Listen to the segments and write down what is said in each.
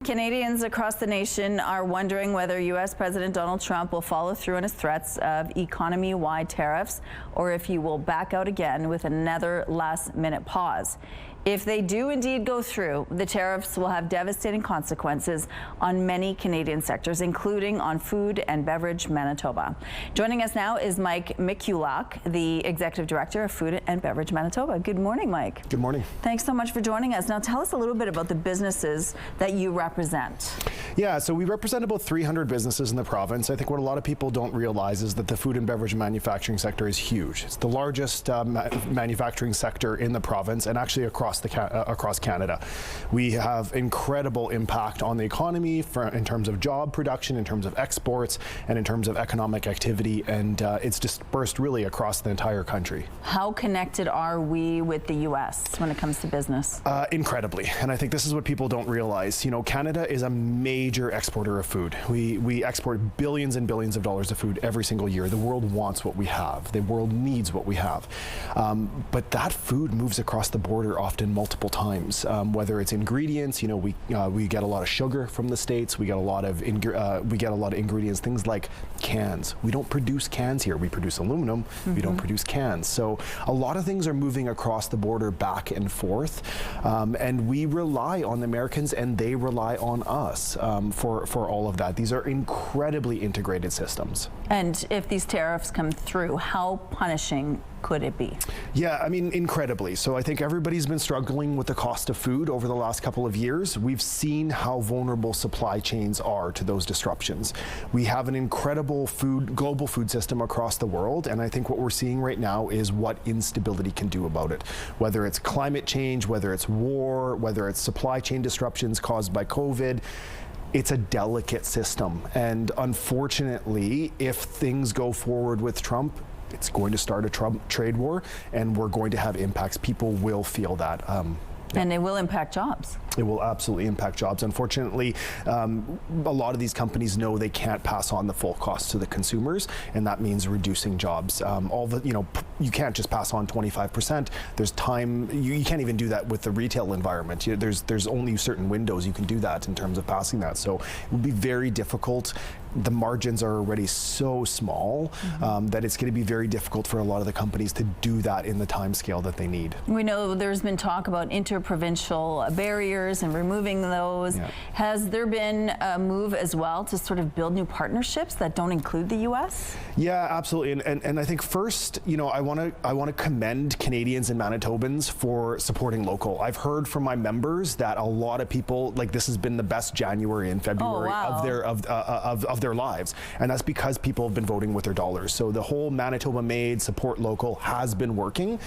Canadians across the nation are wondering whether U.S. President Donald Trump will follow through on his threats of economy-wide tariffs or if he will back out again with another last-minute pause. If they do indeed go through, the tariffs will have devastating consequences on many Canadian sectors, including on Food and Beverage Manitoba. Joining us now is Mike Mikulak, the Executive Director of Food and Beverage Manitoba. Good morning, Mike. Good morning. Thanks so much for joining us. Now tell us a little bit about the businesses that you represent. Yeah, so we represent about 300 businesses in the province. I think what a lot of people don't realize is that the food and beverage manufacturing sector is huge. It's the largest manufacturing sector in the province and actually across Canada. We have incredible impact on the economy in terms of job production, in terms of exports, and in terms of economic activity, and it's dispersed really across the entire country. How connected are we with the U.S. when it comes to business? Incredibly, and I think this is what people don't realize. You know, Canada is a major exporter of food. We export billions and billions of dollars of food every single year. The world wants what we have. The world needs what we have. But that food moves across the border often multiple times, whether it's ingredients. You know, we get a lot of sugar from the States. We get a lot of ingredients, things like cans. We don't produce cans here. We produce aluminum. We don't produce cans. So a lot of things are moving across the border back and forth, and we rely on the Americans, and they rely on us for all of that. These are incredibly integrated systems. And if these tariffs come through, how punishing could it be? Yeah, I mean, incredibly. So I think everybody's been struggling with the cost of food over the last couple of years. We've seen how vulnerable supply chains are to those disruptions. We have an incredible global food system across the world, and I think what we're seeing right now is what instability can do about it. Whether it's climate change, whether it's war, whether it's supply chain disruptions caused by COVID, it's a delicate system. And unfortunately, if things go forward with Trump, it's going to start a Trump trade war, and we're going to have impacts. People will feel that. And it will impact jobs. It will absolutely impact jobs. Unfortunately, a lot of these companies know they can't pass on the full cost to the consumers, and that means reducing jobs. You can't just pass on 25%. There's time. You can't even do that with the retail environment. There's only certain windows you can do that in terms of passing that. So it would be very difficult. The margins are already so small that it's going to be very difficult for a lot of the companies to do that in the time scale that they need. We know there's been talk about interprovincial barriers and removing those. Yeah. Has there been a move as well to sort of build new partnerships that don't include the U.S.? Yeah, absolutely. And I think first, you know, I want to commend Canadians and Manitobans for supporting local. I've heard from my members that a lot of people, like, this has been the best January and February of their lives, and that's because people have been voting with their dollars. So the whole Manitoba Made, support local has been working.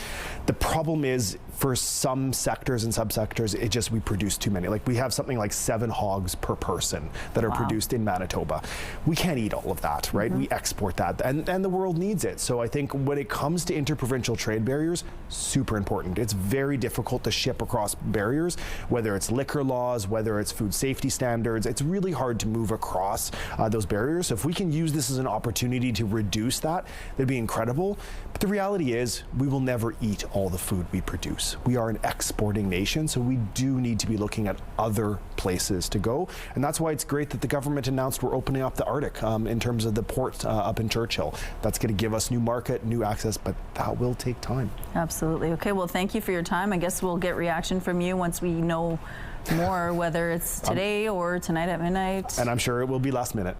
The problem is, for some sectors and subsectors, we produce too many. Like, we have something like 7 hogs per person that are produced in Manitoba. We can't eat all of that, right? We export that, and the world needs it. So I think when it comes to interprovincial trade barriers, super important. It's very difficult to ship across barriers, whether it's liquor laws, whether it's food safety standards. It's really hard to move across those barriers. So if we can use this as an opportunity to reduce that, that'd be incredible. But the reality is, we will never eat all the food we produce. We are an exporting nation, so we do need to be looking at other places to go. And that's why it's great that the government announced we're opening up the Arctic in terms of the port up in Churchill. That's going to give us new market, new access, but that will take time. Absolutely. Okay, well, thank you for your time. I guess we'll get reaction from you once we know more, whether it's today or tonight at midnight. And I'm sure it will be last minute.